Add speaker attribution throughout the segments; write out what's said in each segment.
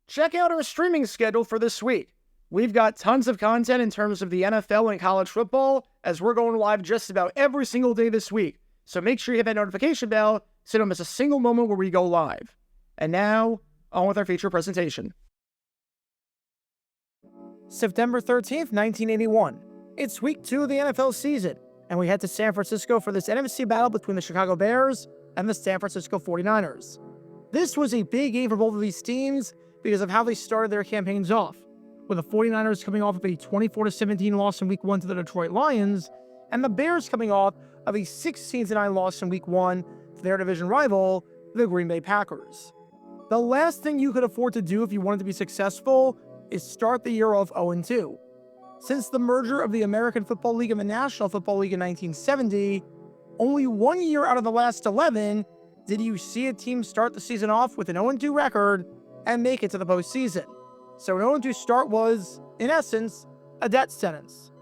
Speaker 1: check out our streaming schedule for this week. We've got tons of content in terms of the NFL and college football, as we're going live just about every single day this week. So make sure you hit that notification bell so you don't miss a single moment where we go live. And now, on with our feature presentation. September 13th, 1981. It's week 2 of the NFL season, and we head to San Francisco for this NFC battle between the Chicago Bears and the San Francisco 49ers. This was a big game for both of these teams because of how they started their campaigns off, with the 49ers coming off of a 24-17 loss in week 1 to the Detroit Lions, and the Bears coming off of a 16-9 loss in week 1 to their division rival, the Green Bay Packers. The last thing you could afford to do if you wanted to be successful is start the year off 0-2. Since the merger of the American Football League and the National Football League in 1970, only 1 year out of the last 11 did you see a team start the season off with an 0-2 record and make it to the postseason. So an 0-2 start was, in essence, a death sentence.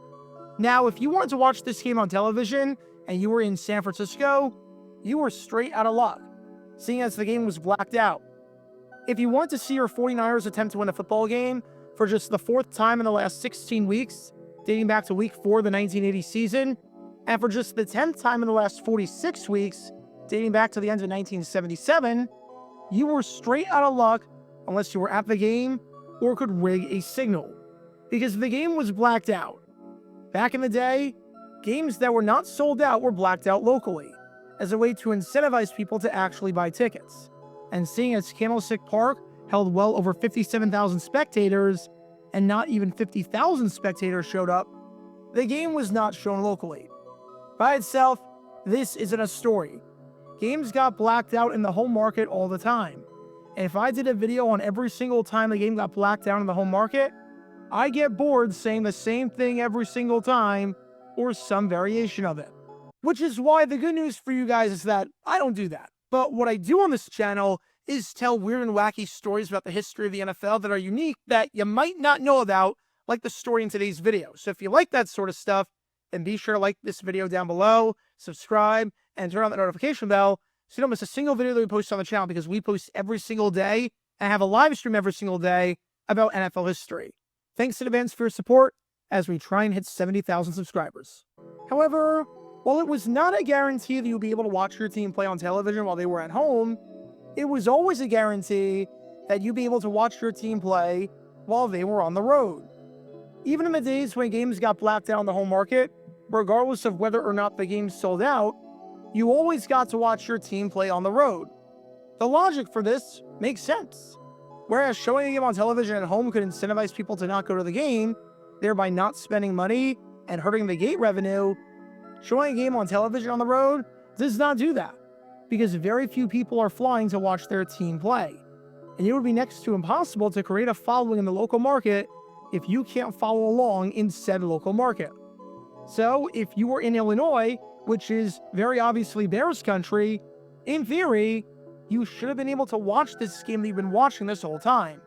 Speaker 1: Now, if you wanted to watch this game on television and you were in San Francisco, you were straight out of luck, seeing as the game was blacked out. If you want to see your 49ers attempt to win a football game for just the 4th time in the last 16 weeks, dating back to week 4 of the 1980 season, and for just the 10th time in the last 46 weeks, dating back to the end of 1977, you were straight out of luck unless you were at the game or could rig a signal, because the game was blacked out. Back in the day, games that were not sold out were blacked out locally, as a way to incentivize people to actually buy tickets. And seeing as Candlestick Park held well over 57,000 spectators, and not even 50,000 spectators showed up, the game was not shown locally. By itself, this isn't a story. Games got blacked out in the home market all the time. And if I did a video on every single time the game got blacked out in the home market, I get bored saying the same thing every single time, or some variation of it. Which is why the good news for you guys is that I don't do that. But what I do on this channel is tell weird and wacky stories about the history of the NFL that are unique that you might not know about, like the story in today's video. So if you like that sort of stuff, then be sure to like this video down below, subscribe, and turn on the notification bell so you don't miss a single video that we post on the channel, because we post every single day and have a live stream every single day about NFL history. Thanks in advance for your support as we try and hit 70,000 subscribers. However, while it was not a guarantee that you'll be able to watch your team play on television while they were at home, it was always a guarantee that you'd be able to watch your team play while they were on the road. Even in the days when games got blacked out on the home market, regardless of whether or not the game sold out, you always got to watch your team play on the road. The logic for this makes sense. Whereas showing a game on television at home could incentivize people to not go to the game, thereby not spending money and hurting the gate revenue, showing a game on television on the road does not do that, because very few people are flying to watch their team play. And it would be next to impossible to create a following in the local market if you can't follow along in said local market. So if you were in Illinois, which is very obviously Bears country, in theory, you should have been able to watch this game that you've been watching this whole time.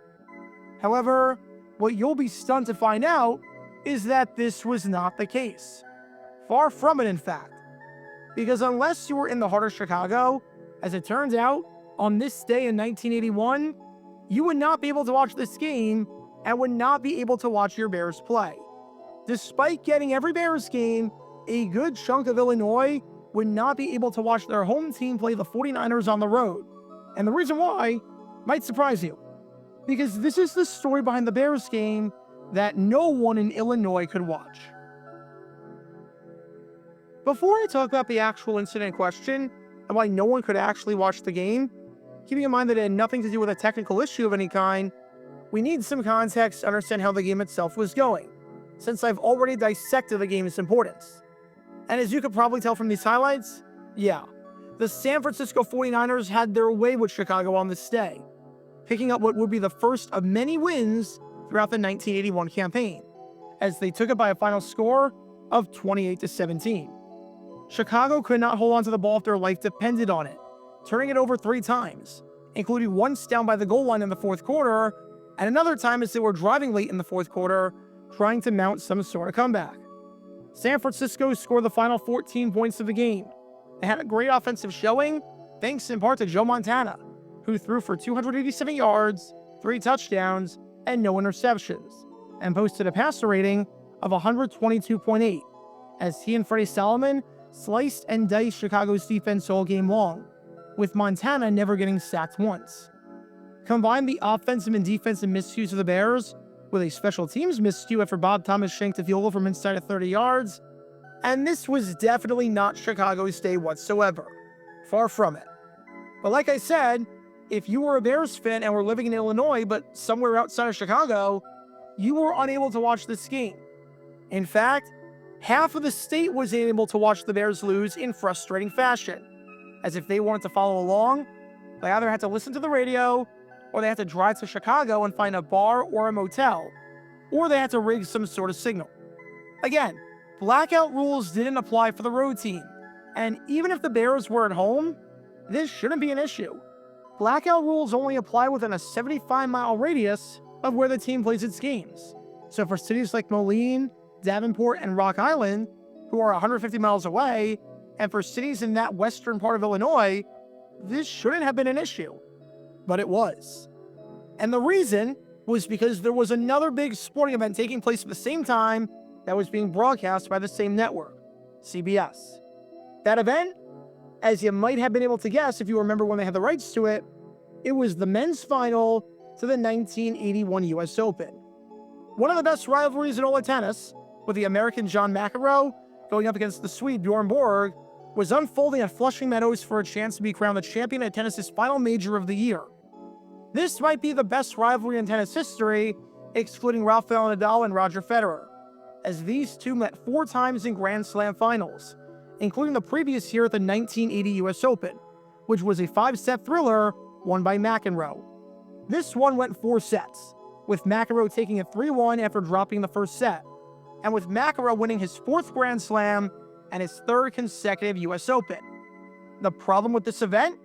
Speaker 1: However, what you'll be stunned to find out is that this was not the case. Far from it, in fact. Because unless you were in the heart of Chicago, as it turns out, on this day in 1981, you would not be able to watch this game and would not be able to watch your Bears play. Despite getting every Bears game, a good chunk of Illinois would not be able to watch their home team play the 49ers on the road. And the reason why might surprise you, because this is the story behind the Bears game that no one in Illinois could watch. Before I talk about the actual incident in question and why no one could actually watch the game, keeping in mind that it had nothing to do with a technical issue of any kind, we need some context to understand how the game itself was going, since I've already dissected the game's importance. And as you could probably tell from these highlights, yeah, the San Francisco 49ers had their way with Chicago on this day, picking up what would be the first of many wins throughout the 1981 campaign, as they took it by a final score of 28-17. Chicago could not hold on to the ball if their life depended on it, turning it over 3 times, including once down by the goal line in the 4th quarter, and another time as they were driving late in the 4th quarter, trying to mount some sort of comeback. San Francisco scored the final 14 points of the game. They had a great offensive showing, thanks in part to Joe Montana, who threw for 287 yards 3 touchdowns, and no interceptions, and posted a passer rating of 122.8, as he and Freddie Solomon sliced and diced Chicago's defense all game long, with Montana never getting sacked once. Combine the offensive and defensive miscues of the Bears with a special teams miscue after Bob Thomas shanked a field goal from inside of 30 yards, and this was definitely not Chicago's day whatsoever. Far from it. But like I said, if you were a Bears fan and were living in Illinois but somewhere outside of Chicago, you were unable to watch this game. In fact, half of the state was unable to watch the Bears lose in frustrating fashion, as if they wanted to follow along, they either had to listen to the radio, or they had to drive to Chicago and find a bar or a motel, or they had to rig some sort of signal. Again, blackout rules didn't apply for the road team, and even if the Bears were at home, this shouldn't be an issue. Blackout rules only apply within a 75-mile radius of where the team plays its games. So for cities like Moline, Davenport, and Rock Island, who are 150 miles away, and for cities in that western part of Illinois, this shouldn't have been an issue. But it was. And the reason was because there was another big sporting event taking place at the same time that was being broadcast by the same network, CBS. That event, as you might have been able to guess if you remember when they had the rights to it, it was the men's final to the 1981 US Open. One of the best rivalries in all of tennis, with the American John McEnroe going up against the Swede Bjorn Borg, was unfolding at Flushing Meadows for a chance to be crowned the champion at tennis's final major of the year. This might be the best rivalry in tennis history, excluding Rafael Nadal and Roger Federer, as these two met 4 times in Grand Slam finals, including the previous year at the 1980 US Open, which was a 5-set thriller won by McEnroe. This one went 4 sets, with McEnroe taking it 3-1 after dropping the first set, and with McEnroe winning his 4th Grand Slam and his 3rd consecutive US Open. The problem with this event?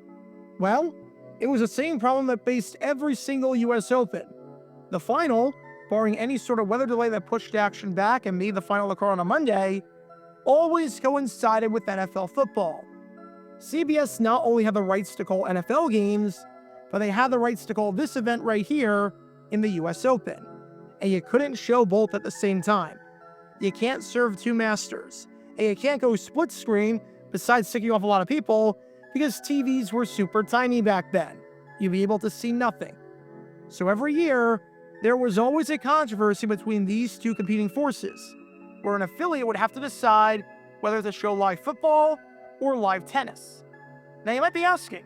Speaker 1: Well, it was the same problem that faced every single US Open. The final, barring any sort of weather delay that pushed action back and made the final occur on a Monday, always coincided with NFL football. CBS not only had the rights to call NFL games, but they had the rights to call this event right here in the US Open, and you couldn't show both at the same time. You can't serve 2 masters, and you can't go split screen besides sticking off a lot of people because TVs were super tiny back then. You'd be able to see nothing. So every year, there was always a controversy between these 2 competing forces, where an affiliate would have to decide whether to show live football or live tennis. Now you might be asking,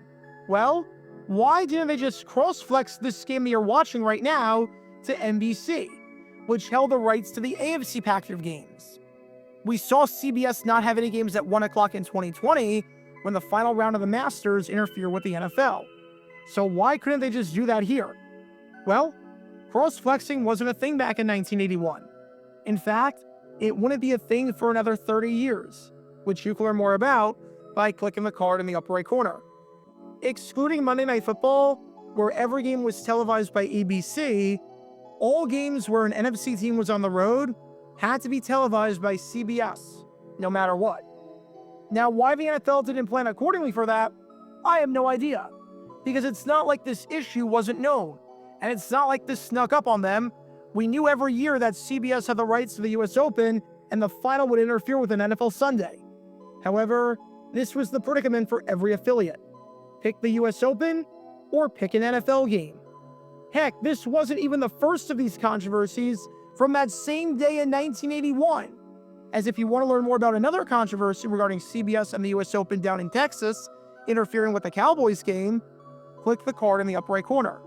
Speaker 1: well, why didn't they just cross-flex this game that you're watching right now to NBC, which held the rights to the AFC package of games? We saw CBS not have any games at 1 o'clock in 2020 when the final round of the Masters interfered with the NFL. So why couldn't they just do that here? Well, cross-flexing wasn't a thing back in 1981. In fact, it wouldn't be a thing for another 30 years, which you can learn more about by clicking the card in the upper right corner. Excluding Monday Night Football, where every game was televised by ABC, all games where an NFC team was on the road had to be televised by CBS, no matter what. Now, why the NFL didn't plan accordingly for that, I have no idea, because it's not like this issue wasn't known, and it's not like this snuck up on them. We knew every year that CBS had the rights to the US Open, and the final would interfere with an NFL Sunday. However, this was the predicament for every affiliate. Pick the US Open, or pick an NFL game. Heck, this wasn't even the first of these controversies from that same day in 1981. As if you want to learn more about another controversy regarding CBS and the US Open down in Texas interfering with the Cowboys game, click the card in the upper right corner.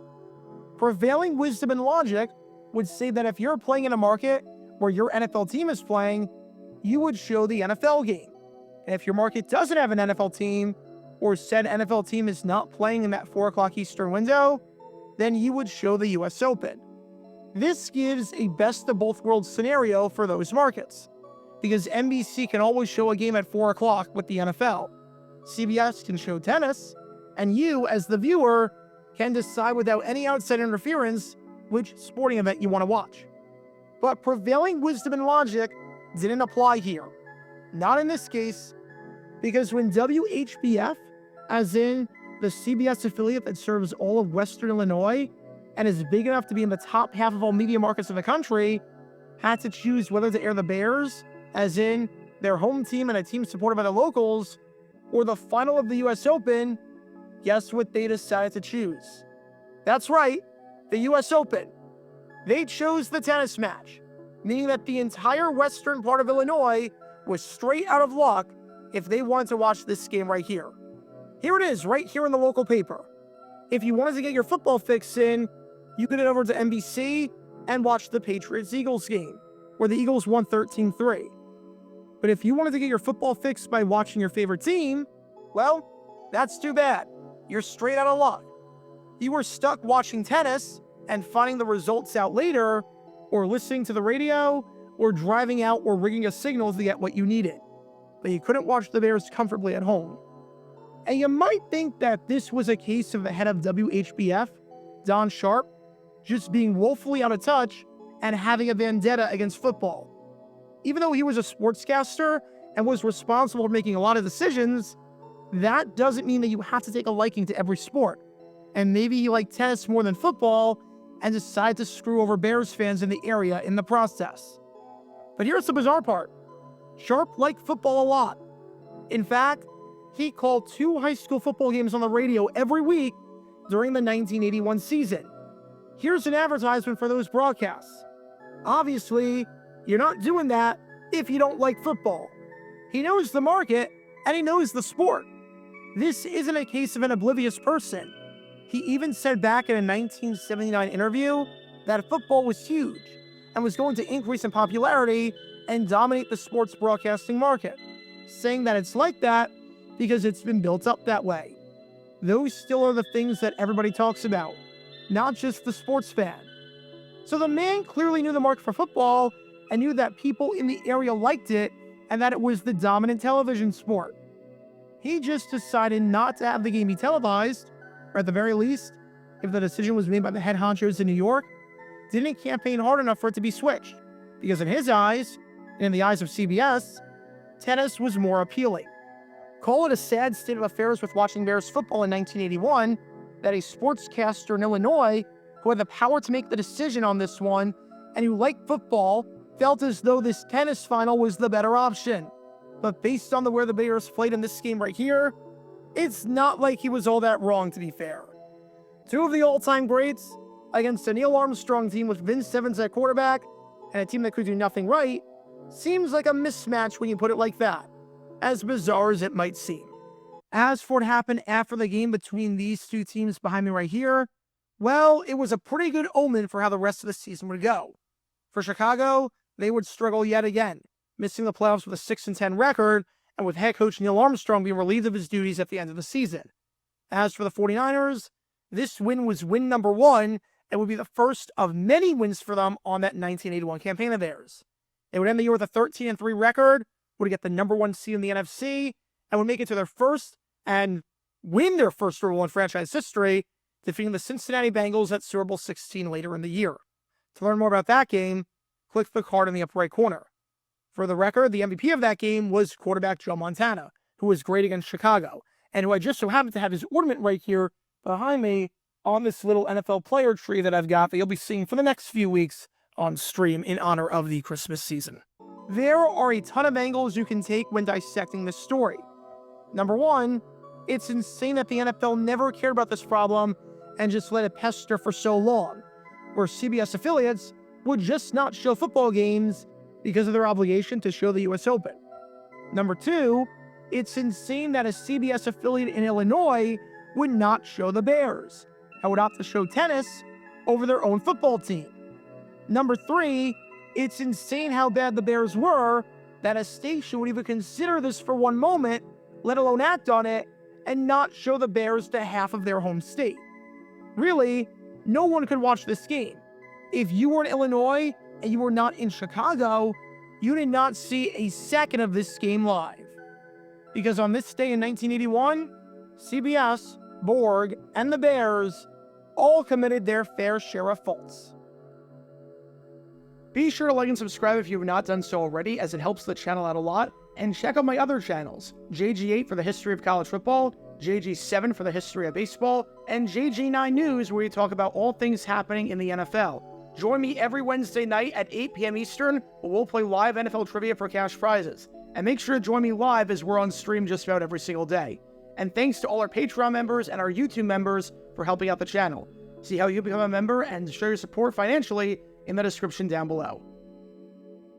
Speaker 1: Prevailing wisdom and logic would say that if you're playing in a market where your NFL team is playing, you would show the NFL game. And if your market doesn't have an NFL team, or said NFL team is not playing in that 4 o'clock Eastern window, then you would show the US Open. This gives a best of both worlds scenario for those markets, because NBC can always show a game at 4 o'clock with the NFL. CBS can show tennis, and you, as the viewer, can decide without any outside interference which sporting event you want to watch. But prevailing wisdom and logic didn't apply here. Not in this case, because when WHBF, as in the CBS affiliate that serves all of Western Illinois, and is big enough to be in the top half of all media markets in the country, had to choose whether to air the Bears, as in their home team and a team supported by the locals, or the final of the US Open. Guess what they decided to choose? That's right, the US Open. They chose the tennis match, meaning that the entire western part of Illinois was straight out of luck if they wanted to watch this game right here. Here it is, right here in the local paper. If you wanted to get your football fix in, you could head over to NBC and watch the Patriots-Eagles game, where the Eagles won 13-3. But if you wanted to get your football fix by watching your favorite team, well, that's too bad. You're straight out of luck. You were stuck watching tennis and finding the results out later, or listening to the radio, or driving out or rigging a signal to get what you needed. But you couldn't watch the Bears comfortably at home. And you might think that this was a case of the head of WHBF, Don Sharp, just being woefully out of touch and having a vendetta against football. Even though he was a sportscaster and was responsible for making a lot of decisions, that doesn't mean that you have to take a liking to every sport. And maybe you like tennis more than football and decide to screw over Bears fans in the area in the process. But here's the bizarre part. Sharp liked football a lot. In fact, he called 2 high school football games on the radio every week during the 1981 season. Here's an advertisement for those broadcasts. Obviously, you're not doing that if you don't like football. He knows the market, and he knows the sport. This isn't a case of an oblivious person. He even said back in a 1979 interview that football was huge and was going to increase in popularity and dominate the sports broadcasting market, saying that it's like that because it's been built up that way. Those still are the things that everybody talks about, not just the sports fan. So the man clearly knew the market for football and knew that people in the area liked it and that it was the dominant television sport. He just decided not to have the game be televised, or at the very least, if the decision was made by the head honchos in New York, didn't campaign hard enough for it to be switched, because in his eyes, and in the eyes of CBS, tennis was more appealing. Call it a sad state of affairs with watching Bears football in 1981 that a sportscaster in Illinois who had the power to make the decision on this one and who liked football felt as though this tennis final was the better option. But based on where the Bears played in this game right here, it's not like he was all that wrong, to be fair. 2 of the all-time greats against a Neil Armstrong team with Vince Evans at quarterback and a team that could do nothing right seems like a mismatch when you put it like that, as bizarre as it might seem. As for what happened after the game between these 2 teams behind me right here, well, it was a pretty good omen for how the rest of the season would go. For Chicago, they would struggle yet again, missing the playoffs with a 6-10 record, and with head coach Neil Armstrong being relieved of his duties at the end of the season. As for the 49ers, this win was win number 1, and would be the first of many wins for them on that 1981 campaign of theirs. They would end the year with a 13-3 record, would get the number 1 seed in the NFC, and would make it to their first and win their first Super Bowl in franchise history, defeating the Cincinnati Bengals at Super Bowl 16 later in the year. To learn more about that game, click the card in the upper right corner. For the record, the MVP of that game was quarterback Joe Montana, who was great against Chicago, and who I just so happened to have his ornament right here behind me on this little NFL player tree that I've got that you'll be seeing for the next few weeks on stream in honor of the Christmas season. There are a ton of angles you can take when dissecting this story. Number 1, it's insane that the NFL never cared about this problem and just let it pester for so long, where CBS affiliates would just not show football games because of their obligation to show the US Open. Number 2, it's insane that a CBS affiliate in Illinois would not show the Bears and would opt to show tennis over their own football team. Number 3, it's insane how bad the Bears were that a station would even consider this for one moment, let alone act on it, and not show the Bears to half of their home state. Really, no one could watch this game. If you were in Illinois and you were not in Chicago, you did not see a second of this game live. Because on this day in 1981, CBS, Borg, and the Bears all committed their fair share of faults. Be sure to like and subscribe if you have not done so already, as it helps the channel out a lot, and check out my other channels, JG8 for the history of college football, JG7 for the history of baseball, and JG9 News, where we talk about all things happening in the NFL. Join me every Wednesday night at 8 p.m. Eastern, where we'll play live NFL trivia for cash prizes. And make sure to join me live as we're on stream just about every single day. And thanks to all our Patreon members and our YouTube members for helping out the channel. See how you become a member and show your support financially in the description down below.